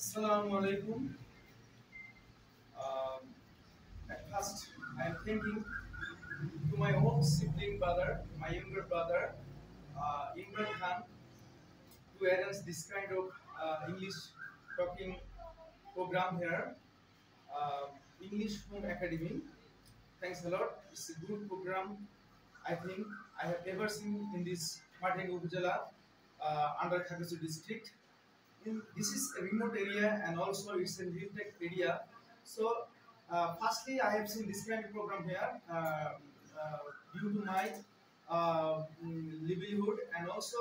Assalamu alaikum. Um, at first, I am thinking to my own sibling brother, my younger brother, Imran Khan, to arrange this kind of English talking program here, English Home Academy. Thanks a lot. It's a good program. I think I have ever seen in this Martin Upazila under Khagasuar district. This is a remote area and also it's a hill tech area. So, firstly, I have seen this kind of program here due to my livelihood and also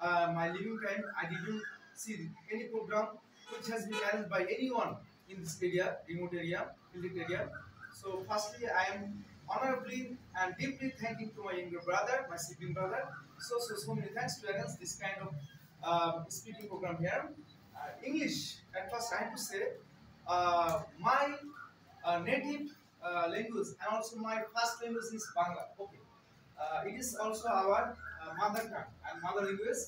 my living time. I didn't see any program which has been arranged by anyone in this area, remote area, hill tech area. So, firstly, I am honorably and deeply thanking to my younger brother, my sibling brother. So many thanks to arrange this kind of speaking program here. English, at first I have to say, my native language and also my first language is Bangla. Okay. It is also our mother tongue and mother language,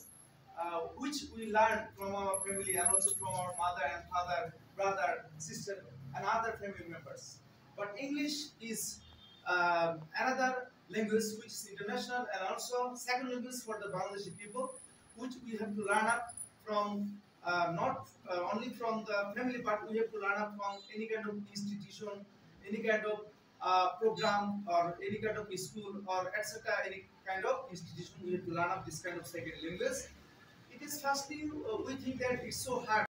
which we learn from our family and also from our mother and father, brother, sister, and other family members. But English is another language which is international and also second language for the Bangladeshi people, which we have to learn up from not only from the family, but we have to learn up from any kind of institution, any kind of program, or any kind of school, or etc. Any kind of institution, we have to learn up this kind of second language. It is firstly we think that it's so hard.